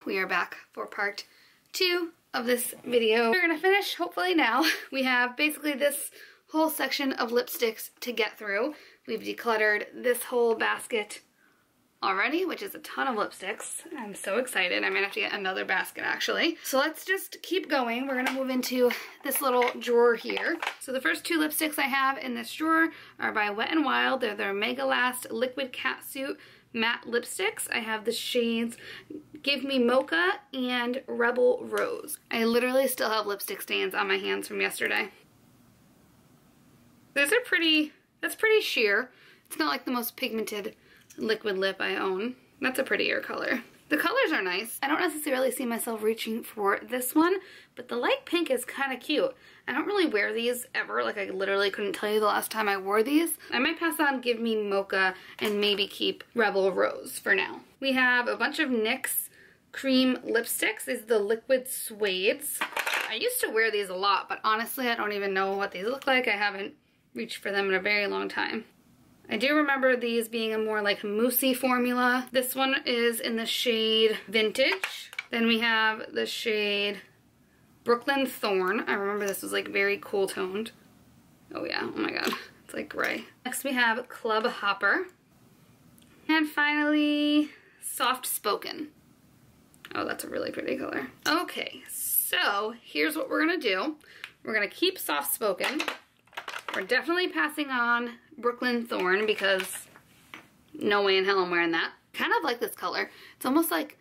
We are back for part 2 of this video. We're gonna finish hopefully now. We have basically this whole section of lipsticks to get through. We've decluttered this whole basket already, which is a ton of lipsticks. I'm so excited. I might have to get another basket actually. So let's just keep going. We're gonna move into this little drawer here. So the first 2 lipsticks I have in this drawer are by Wet n Wild. They're their Mega Last Liquid Catsuit Matte Lipsticks. I have the shades Give Me Mocha and Rebel Rose. I literally still have lipstick stains on my hands from yesterday. These are pretty, that's pretty sheer. It's not like the most pigmented liquid lip I own. That's a prettier color. The colors are nice. I don't necessarily see myself reaching for this one, but the light pink is kind of cute. I don't really wear these ever. Like I literally couldn't tell you the last time I wore these. I might pass on Give Me Mocha and maybe keep Rebel Rose for now. We have a bunch of NYX cream lipsticks. These are the liquid suedes. I used to wear these a lot, but honestly I don't even know what these look like. I haven't reached for them in a very long time. I do remember these being a more like moussey formula. This one is in the shade Vintage. Then we have the shade Brooklyn Thorn. I remember this was like very cool toned. Oh yeah, oh my god, it's like gray. Next we have Club Hopper. And finally, Soft Spoken. Oh, that's a really pretty color. Okay, so here's what we're gonna do. We're gonna keep Soft Spoken. We're definitely passing on Brooklyn Thorn because no way in hell I'm wearing that. Kind of like this color. It's almost like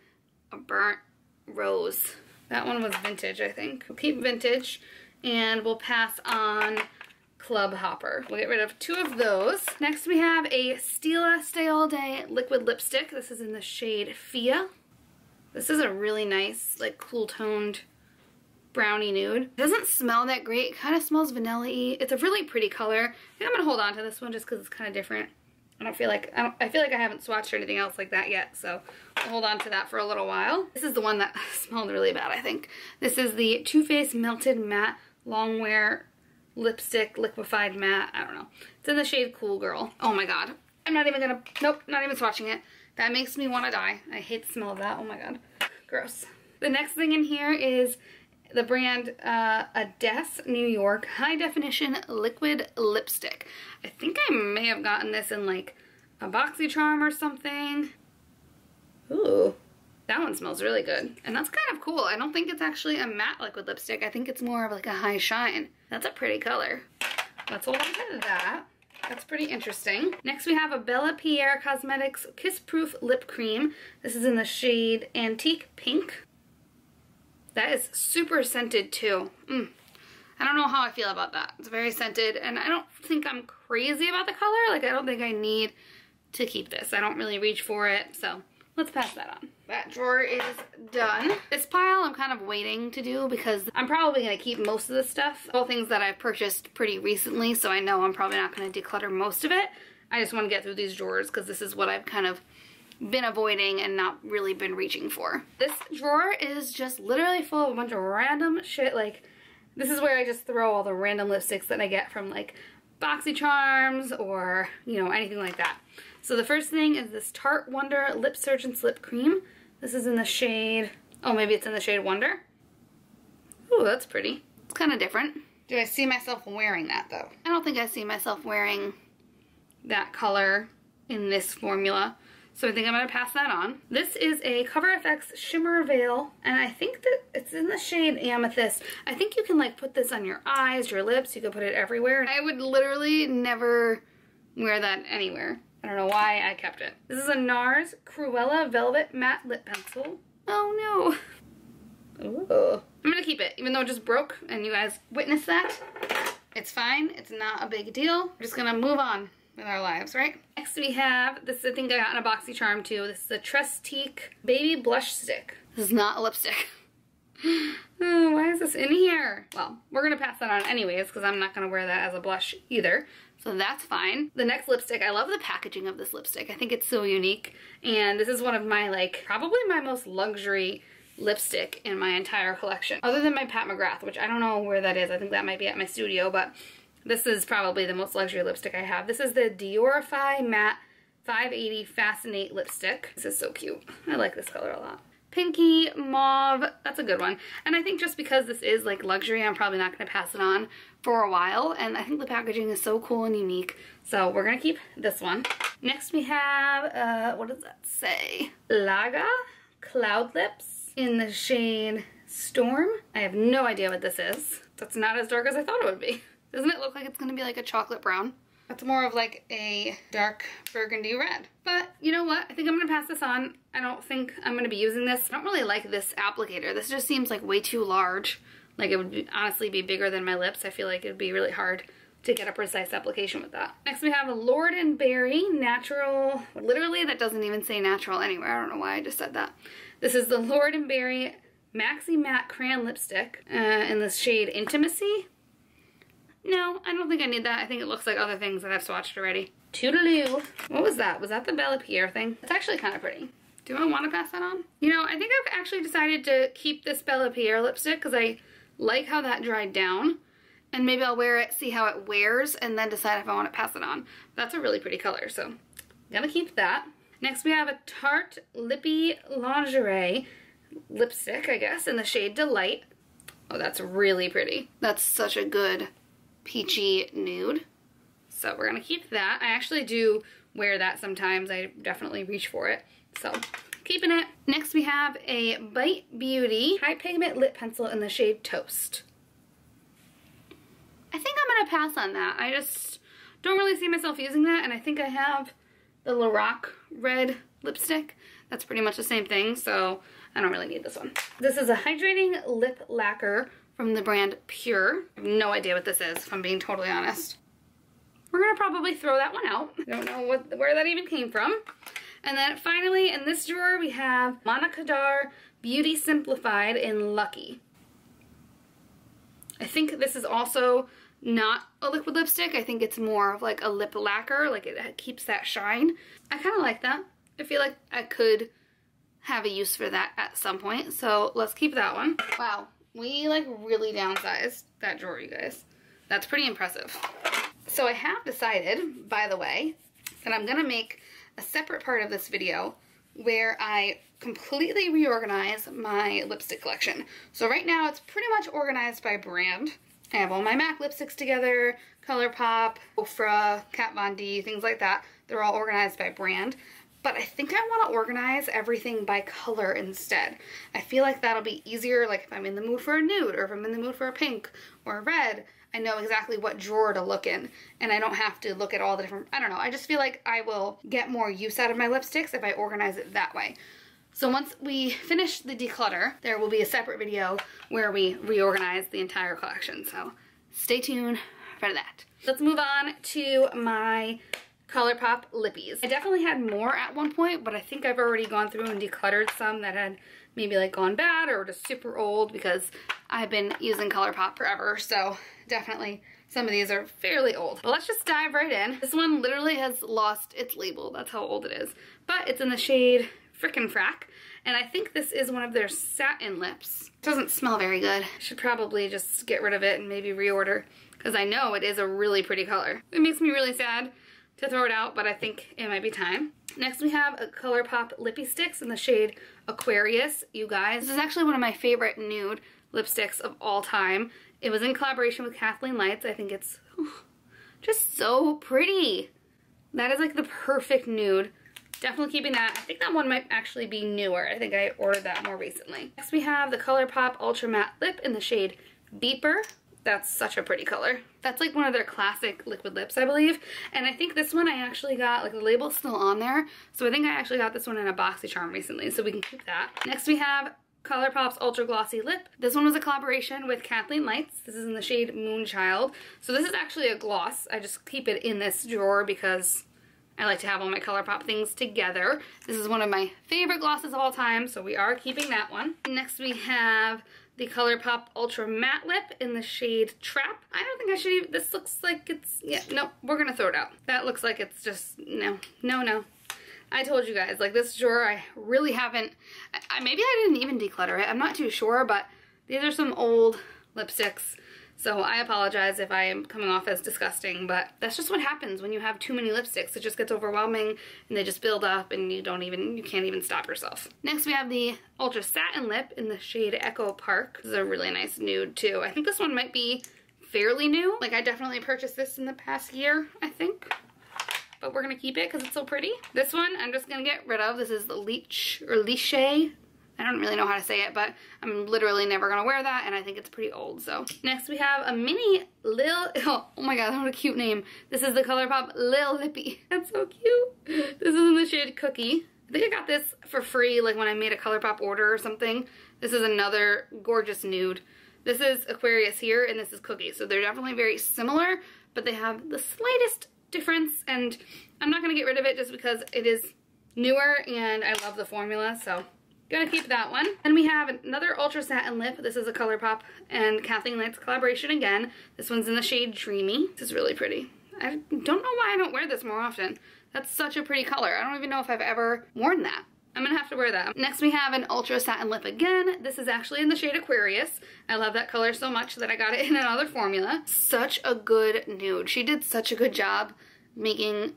a burnt rose. That one was Vintage, I think. We'll keep Vintage and we'll pass on Club Hopper. We'll get rid of 2 of those. Next we have a Stila Stay All Day liquid lipstick. This is in the shade Fia. This is a really nice, like cool toned brownie nude. It doesn't smell that great. It kind of smells vanilla-y. It's a really pretty color. I think I'm gonna hold on to this one just because it's kind of different. I feel like I haven't swatched or anything else like that yet, so I'll hold on to that for a little while. This is the one that smelled really bad, I think. This is the Too Faced Melted Matte Longwear Lipstick Liquefied Matte. I don't know. It's in the shade Cool Girl. Oh my god. I'm not even gonna, nope, not even swatching it. That makes me want to die. I hate the smell of that. Oh my god. Gross. The next thing in here is the brand Ades New York High Definition Liquid Lipstick. I think I may have gotten this in like a BoxyCharm or something. Ooh, that one smells really good. And that's kind of cool. I don't think it's actually a matte liquid lipstick. I think it's more of like a high shine. That's a pretty color. Let's hold on to that. That's pretty interesting. Next we have a Bella Pierre Cosmetics Kiss Proof Lip Cream. This is in the shade Antique Pink. That is super scented too. I don't know how I feel about that. It's very scented and I don't think I'm crazy about the color. Like I don't think I need to keep this. I don't really reach for it, so let's pass that on. That drawer is done. This pile I'm kind of waiting to do because I'm probably gonna keep most of this stuff. All things that I've purchased pretty recently, so I know I'm probably not gonna declutter most of it. I just wanna get through these drawers because this is what I've kind of been avoiding and not really been reaching for. This drawer is just literally full of a bunch of random shit. Like, this is where I just throw all the random lipsticks that I get from like BoxyCharms or, you know, anything like that. So the first thing is this Tarte Wonder Lip Surgeon's Lip Cream. This is in the shade, oh maybe it's in the shade Wonder. Ooh, that's pretty. It's kind of different. Do I see myself wearing that though? I don't think I see myself wearing that color in this formula. So I think I'm gonna pass that on. This is a Cover FX Shimmer Veil, and I think that it's in the shade Amethyst. I think you can like put this on your eyes, your lips, you can put it everywhere. I would literally never wear that anywhere. I don't know why I kept it. This is a NARS Cruella Velvet Matte Lip Pencil. Oh no. Ooh. I'm gonna keep it, even though it just broke and you guys witnessed that. It's fine, it's not a big deal. We're just gonna move on with our lives, right? Next we have, this I think I got in a BoxyCharm too. This is a Trestique Baby Blush Stick. This is not a lipstick. Oh, why is this in here? Well, we're gonna pass that on anyways because I'm not gonna wear that as a blush either. So that's fine. The next lipstick, I love the packaging of this lipstick. I think it's so unique. And this is one of my like, probably my most luxury lipstick in my entire collection. Other than my Pat McGrath, which I don't know where that is. I think that might be at my studio, but this is probably the most luxury lipstick I have. This is the Diorify Matte 580 Fascinate Lipstick. This is so cute. I like this color a lot. pinky mauve. That's a good one. And I think just because this is like luxury, I'm probably not going to pass it on for a while. And I think the packaging is so cool and unique. So we're going to keep this one. Next we have, what does that say? Laga Cloud Lips in the shade Storm. I have no idea what this is. That's not as dark as I thought it would be. Doesn't it look like it's going to be like a chocolate brown? That's more of like a dark burgundy red. But you know what? I think I'm going to pass this on. I don't think I'm going to be using this. I don't really like this applicator. This just seems like way too large. Like it would be, honestly be bigger than my lips. I feel like it would be really hard to get a precise application with that. Next we have a Lord & Berry Natural. Literally that doesn't even say natural anywhere. I don't know why I just said that. This is the Lord & Berry Maxi Matte Crayon Lipstick in the shade Intimacy. No, I don't think I need that. I think it looks like other things that I've swatched already. Toodaloo. What was that? Was that the Bella Pierre thing? It's actually kind of pretty. Do I want to pass that on? You know, I think I've actually decided to keep this Bella Pierre lipstick because I like how that dried down. And maybe I'll wear it, see how it wears, and then decide if I want to pass it on. That's a really pretty color, so I'm gonna keep that. Next we have a Tarte Lippy Lingerie lipstick, I guess, in the shade Delight. Oh, that's really pretty. That's such a good peachy nude. So we're gonna keep that. I actually do wear that sometimes. I definitely reach for it. So keeping it. Next we have a Bite Beauty High Pigment Lip Pencil in the shade Toast. I think I'm gonna pass on that. I just don't really see myself using that, and I think I have the Lorac red lipstick. That's pretty much the same thing, so I don't really need this one. This is a hydrating lip lacquer from the brand Pure. I have no idea what this is, if I'm being totally honest. We're gonna probably throw that one out. I don't know where that even came from. And then finally, in this drawer, we have Monica Dar Beauty Simplified in Lucky. I think this is also not a liquid lipstick. I think it's more of like a lip lacquer, like it keeps that shine. I kind of like that. I feel like I could have a use for that at some point, so let's keep that one. Wow, we like really downsized that drawer, you guys. That's pretty impressive. So I have decided, by the way, that I'm gonna make a separate part of this video where I completely reorganize my lipstick collection. So right now it's pretty much organized by brand. I have all my MAC lipsticks together, ColourPop, Ofra, Kat Von D, things like that. They're all organized by brand. But I think I want to organize everything by color instead. I feel like that'll be easier, like if I'm in the mood for a nude, or if I'm in the mood for a pink or a red, I know exactly what drawer to look in, and I don't have to look at all the different, I don't know, I just feel like I will get more use out of my lipsticks if I organize it that way. So once we finish the declutter, there will be a separate video where we reorganize the entire collection, so stay tuned for that. Let's move on to my ColourPop lippies. I definitely had more at one point, but I think I've already gone through and decluttered some that had maybe like gone bad or just super old because I've been using ColourPop forever, so definitely some of these are fairly old. But let's just dive right in. This one literally has lost its label, that's how old it is. But it's in the shade Frickin' Frack, and I think this is one of their satin lips. It doesn't smell very good. I should probably just get rid of it and maybe reorder, because I know it is a really pretty color. It makes me really sad to throw it out, but I think it might be time. Next we have a ColourPop Lippy Sticks in the shade Aquarius. You guys, this is actually one of my favorite nude lipsticks of all time. It was in collaboration with Kathleen Lights. I think it's just so pretty. That is like the perfect nude. Definitely keeping that. I think that one might actually be newer. I think I ordered that more recently. Next we have the ColourPop Ultra Matte Lip in the shade Beeper. That's such a pretty color. That's like one of their classic liquid lips, I believe. And I think this one I actually got, like the label's still on there. So I think I actually got this one in a BoxyCharm recently, so we can keep that. Next we have ColourPop's Ultra Glossy Lip. This one was a collaboration with Kathleen Lights. This is in the shade Moonchild. So this is actually a gloss. I just keep it in this drawer because I like to have all my ColourPop things together. This is one of my favorite glosses of all time, so we are keeping that one. Next we have the ColourPop Ultra Matte Lip in the shade Trap. I don't think I should even, this looks like it's, yeah, no, we're gonna throw it out. That looks like it's just, no. I told you guys, like this drawer, I really haven't, maybe I didn't even declutter it, I'm not too sure, but these are some old lipsticks So I apologize if I am coming off as disgusting, but that's just what happens when you have too many lipsticks. It just gets overwhelming and they just build up and you can't even stop yourself. Next we have the Ultra Satin Lip in the shade Echo Park. This is a really nice nude too. I think this one might be fairly new. Like I definitely purchased this in the past year, I think. But we're gonna keep it because it's so pretty. This one I'm just gonna get rid of. This is the Leche. I don't really know how to say it, but I'm literally never gonna wear that and I think it's pretty old, so. Next we have a mini oh my god, what a cute name. This is the ColourPop Lil Lippy. That's so cute. This is in the shade Cookie. I think I got this for free like when I made a ColourPop order or something. This is another gorgeous nude. This is Aquarius here and this is Cookie, so they're definitely very similar, but they have the slightest difference, and I'm not gonna get rid of it just because it is newer and I love the formula, so gonna keep that one. And we have another Ultra Satin Lip. This is a ColourPop and Kathleen Lights collaboration again. This one's in the shade Dreamy. This is really pretty. I don't know why I don't wear this more often. That's such a pretty color. I don't even know if I've ever worn that. I'm gonna have to wear that. Next we have an Ultra Satin Lip again. This is actually in the shade Aquarius. I love that color so much that I got it in another formula. Such a good nude. She did such a good job making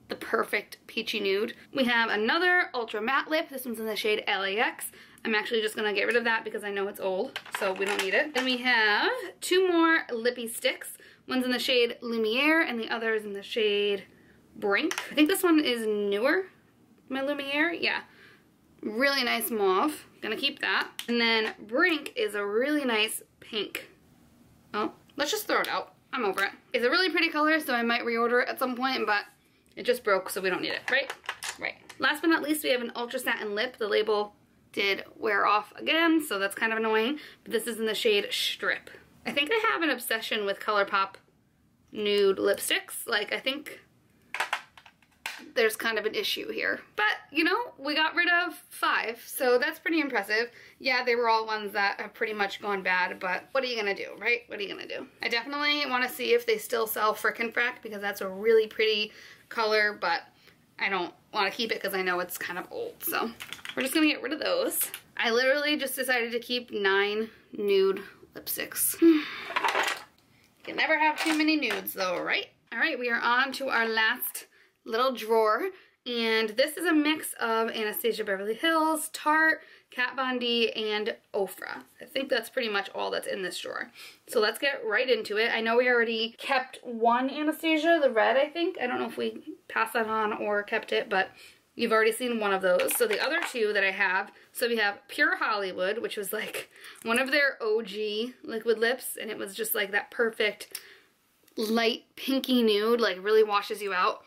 the perfect peachy nude. We have another Ultra Matte Lip. This one's in the shade LAX. I'm actually just gonna get rid of that because I know it's old, so we don't need it. And we have two more lippy sticks. One's in the shade Lumiere and the other is in the shade Brink. I think this one is newer, my Lumiere, yeah. Really nice mauve, gonna keep that. And then Brink is a really nice pink. Oh, let's just throw it out. I'm over it. It's a really pretty color, so I might reorder it at some point, but it just broke, so we don't need it, right? Right. Last but not least, we have an Ultra Satin Lip. The label did wear off again, so that's kind of annoying, but this is in the shade Strip. I think I have an obsession with ColourPop nude lipsticks. Like, I think there's kind of an issue here. But, you know, we got rid of 5, so that's pretty impressive. Yeah, they were all ones that have pretty much gone bad, but what are you gonna do, right? What are you gonna do? I definitely want to see if they still sell Frickin' Frack because that's a really pretty color, but I don't want to keep it because I know it's kind of old, so we're just gonna get rid of those. I literally just decided to keep 9 nude lipsticks. You can never have too many nudes though, right? All right, we are on to our last little drawer, and this is a mix of Anastasia Beverly Hills, Tarte, Kat Von D, and Ofra. I think that's pretty much all that's in this drawer. So let's get right into it. I know we already kept one Anastasia, the red, I think. I don't know if we passed that on or kept it, but you've already seen one of those. So the other two that I have, so we have Pure Hollywood, which was like one of their OG liquid lips, and it was just like that perfect light pinky nude, like really washes you out.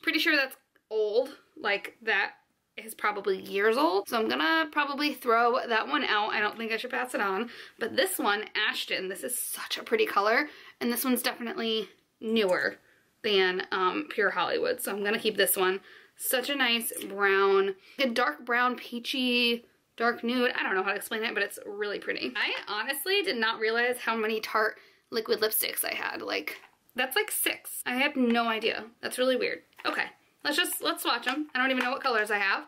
Pretty sure that's old, like that is probably years old, so I'm gonna probably throw that one out. I don't think I should pass it on. But this one, Ashton, this is such a pretty color, and this one's definitely newer than Pure Hollywood, so I'm gonna keep this one. Such a nice brown, a dark brown peachy dark nude. I don't know how to explain it, but it's really pretty. I honestly did not realize how many Tarte liquid lipsticks I had. Like, that's like 6. I have no idea. That's really weird. Okay, let's swatch them. I don't even know what colors I have.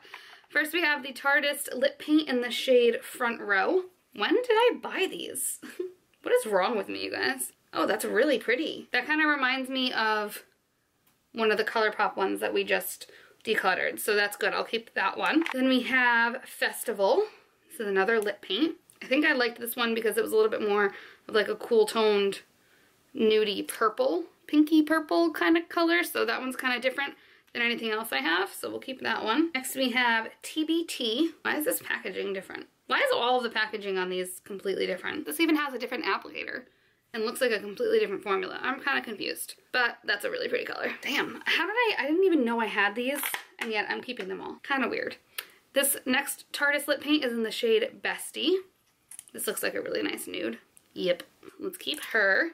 First we have the Tarteist Lip Paint in the shade Front Row. When did I buy these? What is wrong with me, you guys? Oh, that's really pretty. That kind of reminds me of one of the ColourPop ones that we just decluttered, so that's good. I'll keep that one. Then we have Festival. This is another lip paint. I think I liked this one because it was a little bit more of like a cool toned nudie purple, pinky purple kind of color, so that one's kind of different than anything else I have, so we'll keep that one. Next we have TBT. Why is this packaging different? Why is all of the packaging on these completely different? This even has a different applicator and looks like a completely different formula. I'm kind of confused, but that's a really pretty color. Damn, how did I didn't even know I had these, and yet I'm keeping them all. Kind of weird. This next Tarteist lip paint is in the shade Bestie. This looks like a really nice nude. Yep, let's keep her.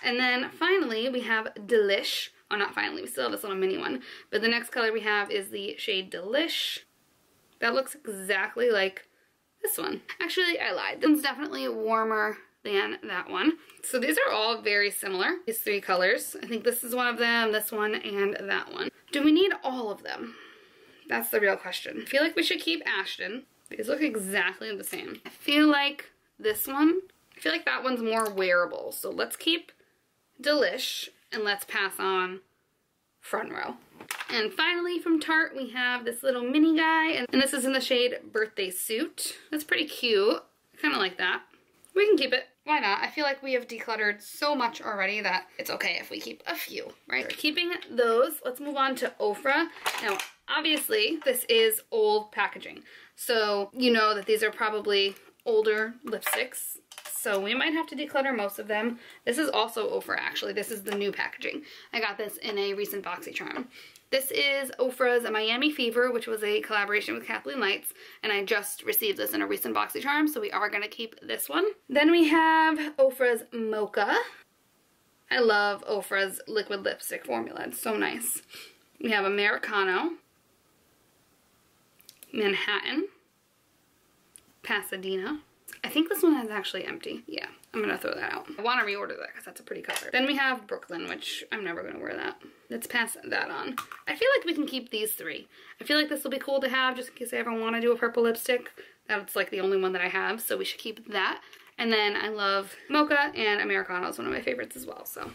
And then finally we have Delish. Oh, not finally, we still have this little mini one. But the next color we have is the shade Delish. That looks exactly like this one. Actually, I lied. This one's definitely warmer than that one. So these are all very similar, these 3 colors. I think this is one of them, this one, and that one. Do we need all of them? That's the real question. I feel like we should keep Ashton. These look exactly the same. I feel like this one I feel like that one's more wearable. So let's keep Delish and let's pass on Front Row. And finally from Tarte we have this little mini guy, and this is in the shade Birthday Suit. That's pretty cute. I kind of like that. We can keep it. Why not? I feel like we have decluttered so much already that it's okay if we keep a few, right? We're keeping those. Let's move on to Ofra. Now, obviously, this is old packaging. So you know that these are probably older lipsticks. So we might have to declutter most of them. This is also Ofra, actually. This is the new packaging. I got this in a recent BoxyCharm. This is Ofra's Miami Fever, which was a collaboration with Kathleen Lights, and I just received this in a recent BoxyCharm, so we are going to keep this one. Then we have Ofra's Mocha. I love Ofra's liquid lipstick formula. It's so nice. We have Americano, Manhattan, Pasadena. I think this one is actually empty. Yeah, I'm gonna throw that out. I want to reorder that because that's a pretty color. Then we have Brooklyn, which I'm never gonna wear that. Let's pass that on. I feel like we can keep these three. I feel like this will be cool to have just in case I ever want to do a purple lipstick. That's like the only one that I have, so we should keep that. And then I love Mocha, and Americano is one of my favorites as well. So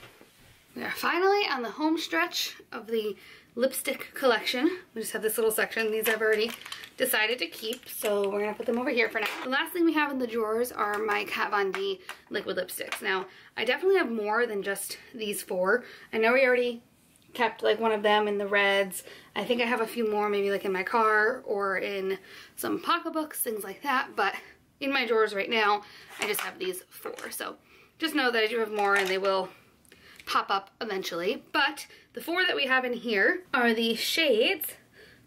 we are finally on the home stretch of the lipstick collection. We just have this little section. These I've already decided to keep, so we're gonna put them over here for now. The last thing we have in the drawers are my Kat Von D liquid lipsticks. Now, I definitely have more than just these four. I know we already kept like one of them in the reds. I think I have a few more maybe like in my car or in some pocketbooks, things like that, but in my drawers right now, I just have these four. So just know that I do have more and they will pop up eventually. But the four that we have in here are the shades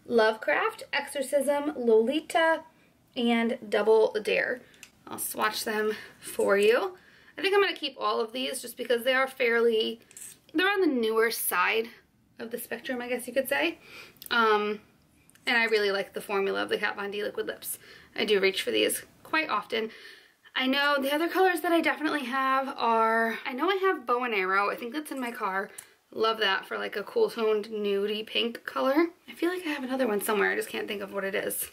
Lovecraft, Exorcism, Lolita, and Double Dare. I'll swatch them for you. I think I'm going to keep all of these just because they are they're on the newer side of the spectrum, I guess you could say. And I really like the formula of the Kat Von D liquid lips. I do reach for these quite often. I know the other colors that I definitely have are, I know I have Bow and Arrow. I think that's in my car. Love that for like a cool toned nudie pink color. I feel like I have another one somewhere. I just can't think of what it is.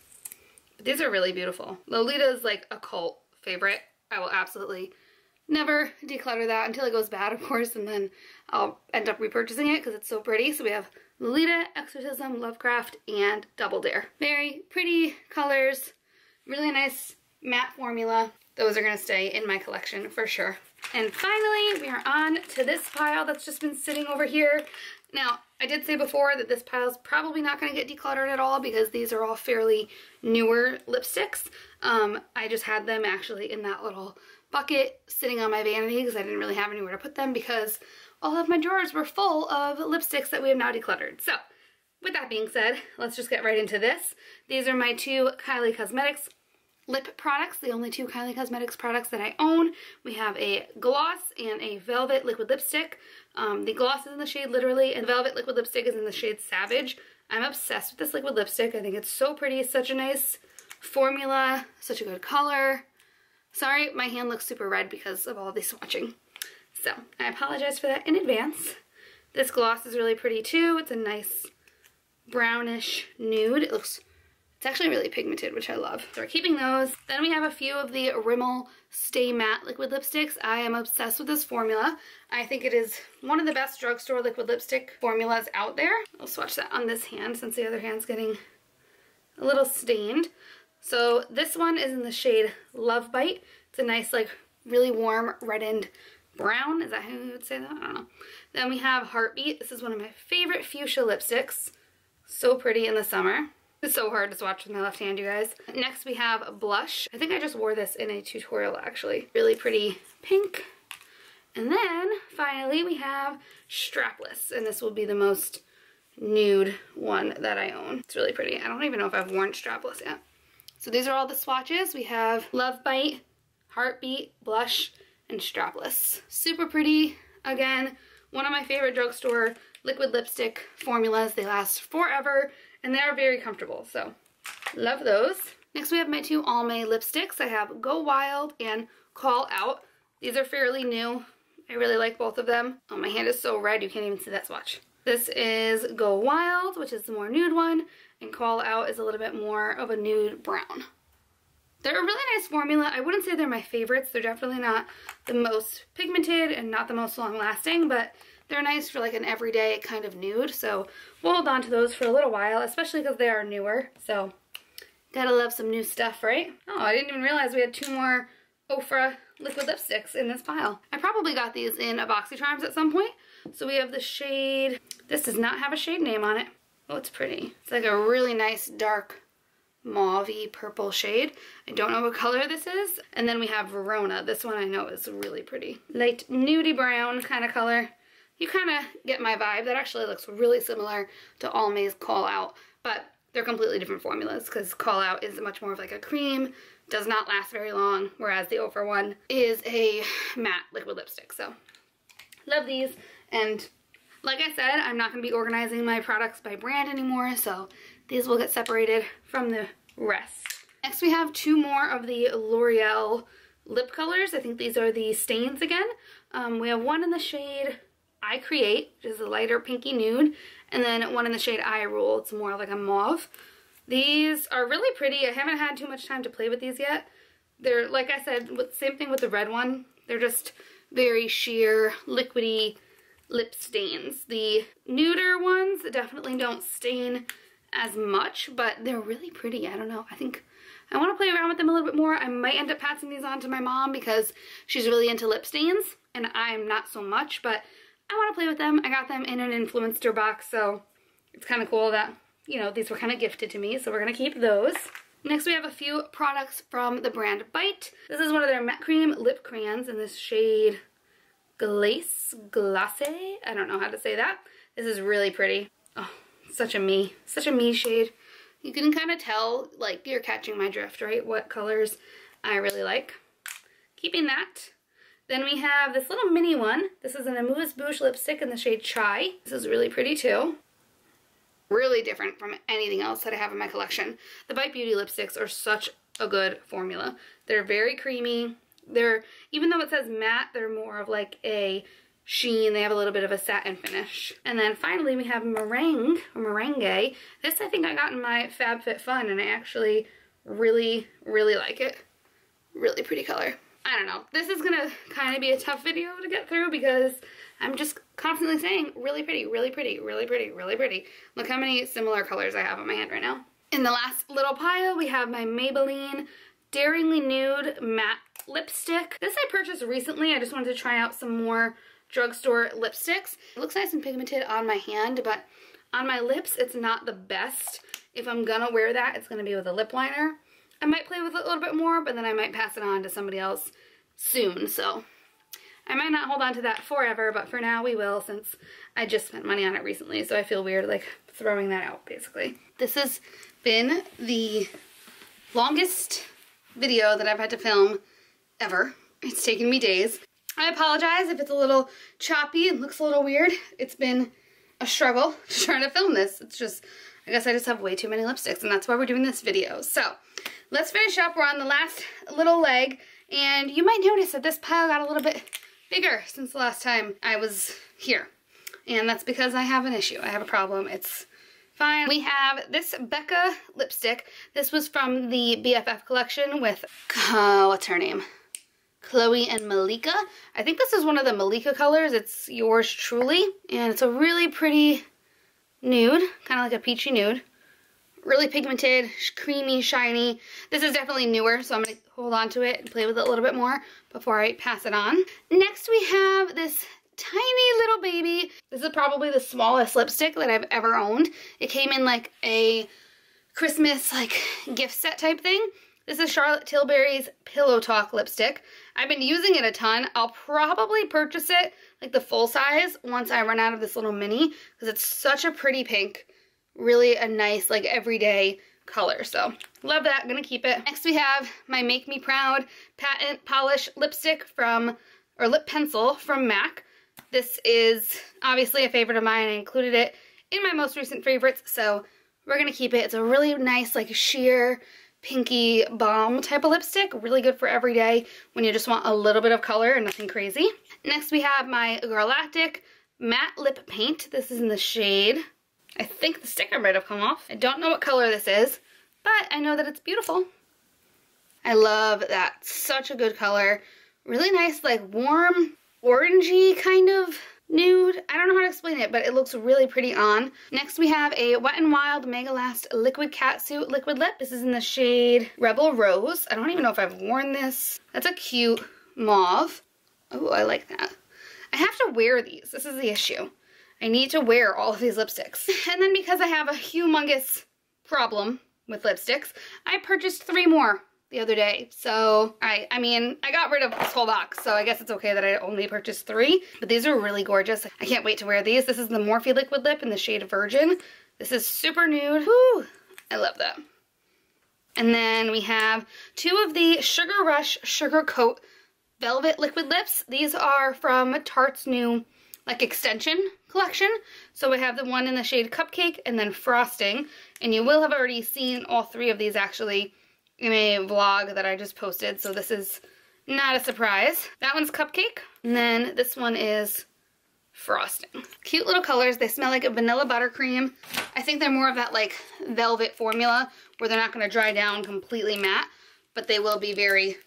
But these are really beautiful. Lolita is like a cult favorite. I will absolutely never declutter that until it goes bad, of course, and then I'll end up repurchasing it because it's so pretty. So we have Lolita, Exorcism, Lovecraft, and Double Dare. Very pretty colors. Really nice matte formula. Those are going to stay in my collection for sure. And finally, we are on to this pile that's just been sitting over here. Now, I did say before that this pile is probably not going to get decluttered at all because these are all fairly newer lipsticks. I just had them actually in that little bucket sitting on my vanity because I didn't really have anywhere to put them because all of my drawers were full of lipsticks that we have now decluttered. So, with that being said, let's just get right into this. These are my two Kylie Cosmetics lip products, the only two Kylie Cosmetics products that I own. We have a gloss and a velvet liquid lipstick. The gloss is in the shade Literally, and the velvet liquid lipstick is in the shade Savage. I'm obsessed with this liquid lipstick. I think it's so pretty, such a nice formula, such a good color. Sorry, my hand looks super red because of all the swatching. So, I apologize for that in advance. This gloss is really pretty too. It's a nice brownish nude. It's actually really pigmented, which I love. So we're keeping those. Then we have a few of the Rimmel Stay Matte liquid lipsticks. I am obsessed with this formula. I think it is one of the best drugstore liquid lipstick formulas out there. I'll swatch that on this hand since the other hand's getting a little stained. So this one is in the shade Love Bite. It's a nice, like, really warm reddened brown. Is that how you would say that? I don't know. Then we have Heartbeat. This is one of my favorite fuchsia lipsticks. So pretty in the summer. It's so hard to swatch with my left hand, you guys. Next we have Blush. I think I just wore this in a tutorial actually. Really pretty pink. And then finally we have Strapless, and this will be the most nude one that I own. It's really pretty. I don't even know if I've worn Strapless yet. So these are all the swatches. We have Love Bite, Heartbeat, Blush, and Strapless. Super pretty. Again, one of my favorite drugstore liquid lipstick formulas. They last forever. And they're very comfortable, so love those. Next we have my two Almay lipsticks. I have Go Wild and Call Out. These are fairly new. I really like both of them. Oh, my hand is so red you can't even see that swatch. This is Go Wild, which is the more nude one, and Call Out is a little bit more of a nude brown. They're a really nice formula. I wouldn't say they're my favorites. They're definitely not the most pigmented and not the most long lasting, but they're nice for like an everyday kind of nude. So we'll hold on to those for a little while, especially because they are newer. So gotta love some new stuff, right? Oh, I didn't even realize we had 2 more Ofra liquid lipsticks in this pile. I probably got these in a BoxyCharms at some point. So we have the shade, this does not have a shade name on it. Oh, it's pretty. It's like a really nice dark mauve-y purple shade. I don't know what color this is. And then we have Verona. This one I know is really pretty. Light nudie brown kind of color. You kind of get my vibe. That actually looks really similar to Almay's Call Out, but they're completely different formulas because Call Out is much more of like a cream, does not last very long, whereas the Ofra one is a matte liquid lipstick. So love these. And like I said, I'm not going to be organizing my products by brand anymore, so these will get separated from the rest. Next we have 2 more of the L'Oreal lip colors. I think these are the stains again. We have one in the shade I Create, which is a lighter pinky nude, and then one in the shade I Rule. It's more like a mauve. These are really pretty. I haven't had too much time to play with these yet. They're, like I said, same thing with the red one. They're just very sheer, liquidy lip stains. The nuder ones definitely don't stain as much, but they're really pretty. I don't know. I think I want to play around with them a little bit more. I might end up passing these on to my mom because she's really into lip stains and I'm not so much, but I want to play with them. I got them in an Influencer box, so it's kind of cool that, you know, these were kind of gifted to me, so we're going to keep those. Next we have a few products from the brand Bite. This is one of their matte cream lip crayons in this shade Glace. I don't know how to say that. This is really pretty. Oh, such a me shade. You can kind of tell, like, you're catching my drift, right? What colors I really like. Keeping that. Then we have this little mini one. This is an Amuse Bouche lipstick in the shade Chai. This is really pretty too. Really different from anything else that I have in my collection. The Bite Beauty lipsticks are such a good formula. They're very creamy. They're, even though it says matte, they're more of like a sheen. They have a little bit of a satin finish. And then finally we have Merengue. This I think I got in my FabFitFun and I actually really like it. Really pretty color. I don't know. This is gonna kind of be a tough video to get through because I'm just constantly saying really pretty, really pretty, really pretty, really pretty. Look how many similar colors I have on my hand right now. In the last little pile we have my Maybelline Daringly Nude Matte Lipstick. This I purchased recently. I just wanted to try out some more drugstore lipsticks. It looks nice and pigmented on my hand, but on my lips it's not the best. If I'm gonna wear that, it's gonna be with a lip liner. I might play with it a little bit more, but then I might pass it on to somebody else soon, so I might not hold on to that forever, but for now we will since I just spent money on it recently, so I feel weird like throwing that out basically. This has been the longest video that I've had to film ever. It's taken me days. I apologize if it's a little choppy and looks a little weird. It's been a struggle trying to film this. It's just, I guess I just have way too many lipsticks and that's why we're doing this video. So let's finish up. We're on the last little leg and you might notice that this pile got a little bit bigger since the last time I was here. And that's because I have an issue. I have a problem. It's fine. We have this Becca lipstick. This was from the BFF collection with, what's her name? Chloe and Malika. I think this is one of the Malika colors. It's Yours Truly. And it's a really pretty nude, kind of like a peachy nude. Really pigmented, creamy, shiny. This is definitely newer, so I'm going to hold on to it and play with it a little bit more before I pass it on. Next we have this tiny little baby. This is probably the smallest lipstick that I've ever owned. It came in like a Christmas like gift set type thing. This is Charlotte Tilbury's Pillow Talk lipstick. I've been using it a ton. I'll probably purchase it like the full size once I run out of this little mini because it's such a pretty pink. Really a nice like everyday color. So love that. I'm gonna keep it. Next we have my Make Me Proud Patent Polish lipstick from, or lip pencil from MAC. This is obviously a favorite of mine. I included it in my most recent favorites, so we're gonna keep it. It's a really nice like sheer pinky balm type of lipstick. Really good for every day when you just want a little bit of color and nothing crazy. Next we have my Girlactic Matte Lip Paint. This is in the shade, I think the sticker might have come off. I don't know what color this is, but I know that it's beautiful. I love that. Such a good color. Really nice, like warm, orangey kind of nude. I don't know how to explain it, but it looks really pretty on. Next we have a Wet n Wild Mega Last Liquid Catsuit Liquid Lip. This is in the shade Rebel Rose. I don't even know if I've worn this. That's a cute mauve. Oh, I like that. I have to wear these. This is the issue. I need to wear all of these lipsticks. And then because I have a humongous problem with lipsticks, I purchased 3 more the other day. So, I mean, I got rid of this whole box, so I guess it's okay that I only purchased 3. But these are really gorgeous. I can't wait to wear these. This is the Morphe Liquid Lip in the shade Virgin. This is super nude. Woo! I love that. And then we have 2 of the Sugar Rush Sugar Coat Velvet Liquid Lips. These are from Tarte's new extension collection. So we have the one in the shade Cupcake and then Frosting. And you will have already seen all 3 of these actually in a vlog that I just posted. So this is not a surprise. That one's Cupcake. And then this one is Frosting. Cute little colors. They smell like a vanilla buttercream. I think they're more of that like velvet formula where they're not going to dry down completely matte, but they will be very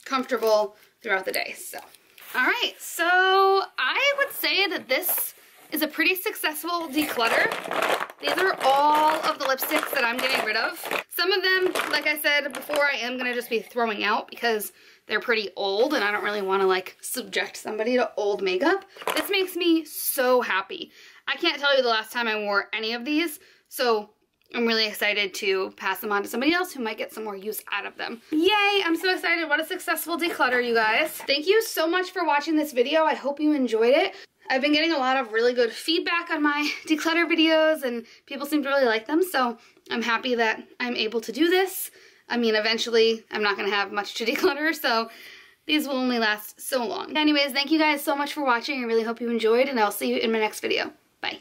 comfortable throughout the day. So, all right. So I would say that this is a pretty successful declutter. These are all of the lipsticks that I'm getting rid of. Some of them, like I said before, I am gonna just be throwing out because they're pretty old and I don't really wanna like subject somebody to old makeup. This makes me so happy. I can't tell you the last time I wore any of these, so I'm really excited to pass them on to somebody else who might get some more use out of them. Yay, I'm so excited. What a successful declutter, you guys. Thank you so much for watching this video. I hope you enjoyed it. I've been getting a lot of really good feedback on my declutter videos and people seem to really like them, so I'm happy that I'm able to do this. I mean, eventually I'm not gonna have much to declutter, so these will only last so long. Anyways, thank you guys so much for watching. I really hope you enjoyed, and I'll see you in my next video. Bye.